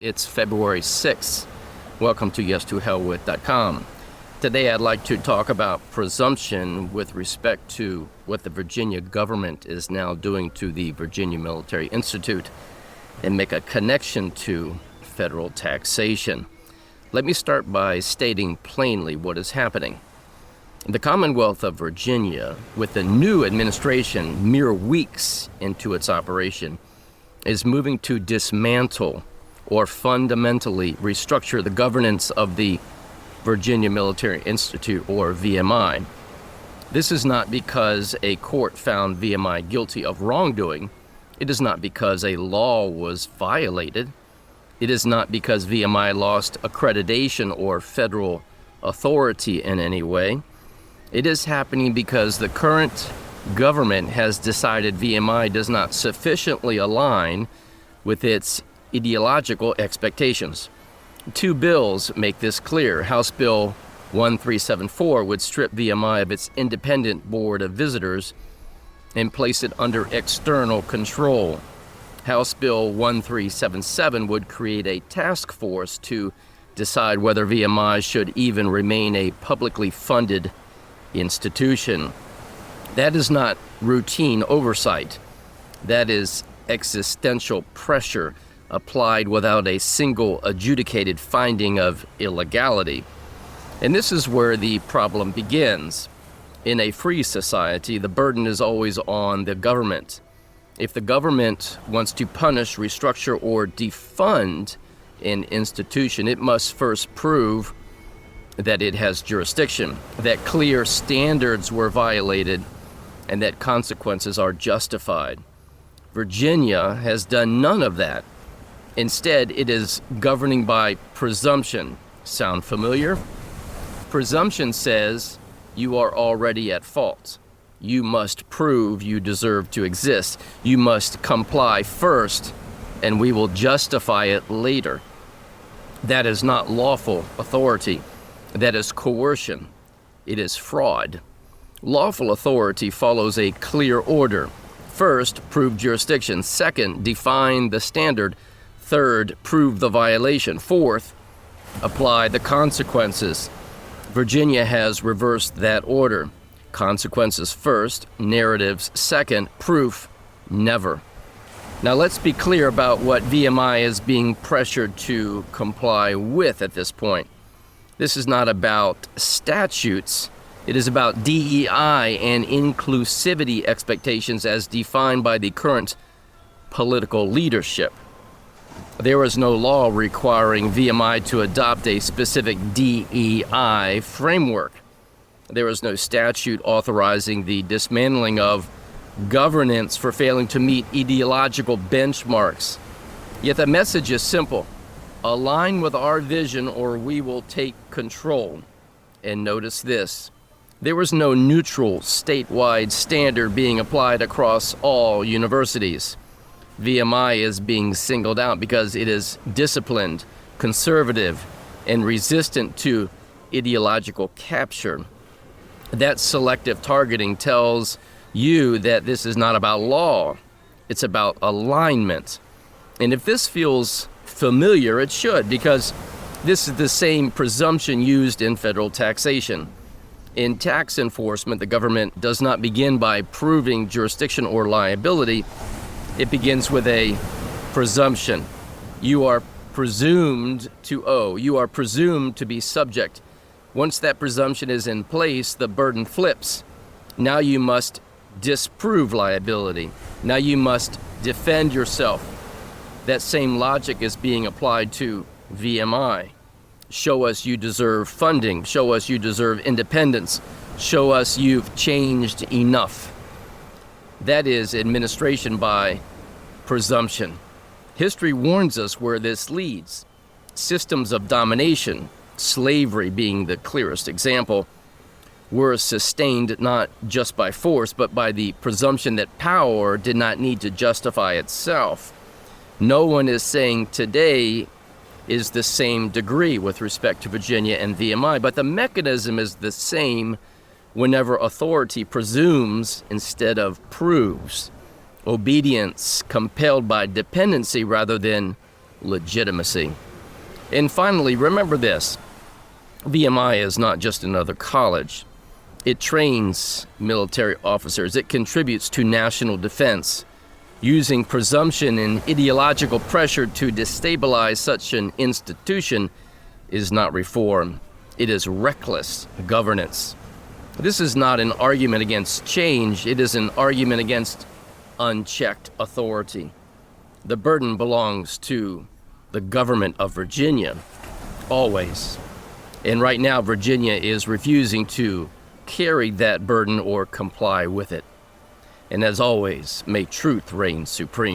It's February 6th. Welcome to yes2hellwith.com. Today I'd like to talk about presumption with respect to what the Virginia government is now doing to the Virginia Military Institute and make a connection to federal taxation. Let me start by stating plainly what is happening. The Commonwealth of Virginia, with the new administration mere weeks into its operation, is moving to dismantle or fundamentally restructure the governance of the Virginia Military Institute, or VMI. This is not because a court found VMI guilty of wrongdoing. It is not because a law was violated. It is not because VMI lost accreditation or federal authority in any way. It is happening because the current government has decided VMI does not sufficiently align with its ideological expectations. Two bills make this clear. House Bill 1374 would strip VMI of its independent board of visitors and place it under external control. House Bill 1377 would create a task force to decide whether VMI should even remain a publicly funded institution. That is not routine oversight. That is existential pressure applied without a single adjudicated finding of illegality. And this is where the problem begins. In a free society, the burden is always on the government. If the government wants to punish, restructure, or defund an institution, it must first prove that it has jurisdiction, that clear standards were violated, and that consequences are justified. Virginia has done none of that. Instead, it is governing by presumption. Sound familiar? Presumption says you are already at fault. You must prove you deserve to exist. You must comply first, and we will justify it later. That is not lawful authority. That is coercion. It is fraud. Lawful authority follows a clear order. First, prove jurisdiction. Second, define the standard. Third, prove the violation. Fourth, apply the consequences. Virginia has reversed that order. Consequences first, narratives second, proof never. Now let's be clear about what VMI is being pressured to comply with at this point. This is not about statutes. It is about DEI and inclusivity expectations as defined by the current political leadership. There is no law requiring VMI to adopt a specific DEI framework. There is no statute authorizing the dismantling of governance for failing to meet ideological benchmarks. Yet the message is simple. Align with our vision or we will take control. And notice this. There is no neutral statewide standard being applied across all universities. VMI is being singled out because it is disciplined, conservative, and resistant to ideological capture. That selective targeting tells you that this is not about law, it's about alignment. And if this feels familiar, it should, because this is the same presumption used in federal taxation. In tax enforcement, the government does not begin by proving jurisdiction or liability. It begins with a presumption. You are presumed to owe. You are presumed to be subject. Once that presumption is in place, the burden flips. Now you must disprove liability. Now you must defend yourself. That same logic is being applied to VMI. Show us you deserve funding. Show us you deserve independence. Show us you've changed enough. That is administration by presumption. History warns us where this leads. Systems of domination, slavery being the clearest example, were sustained not just by force, but by the presumption that power did not need to justify itself. No one is saying today is the same degree with respect to Virginia and VMI, but the mechanism is the same whenever authority presumes instead of proves. Obedience compelled by dependency rather than legitimacy. And finally, remember this. VMI is not just another college. It trains military officers. It contributes to national defense. Using presumption and ideological pressure to destabilize such an institution is not reform. It is reckless governance. This is not an argument against change. It is an argument against unchecked authority. The burden belongs to the government of Virginia, always. And right now, Virginia is refusing to carry that burden or comply with it. And as always, may truth reign supreme.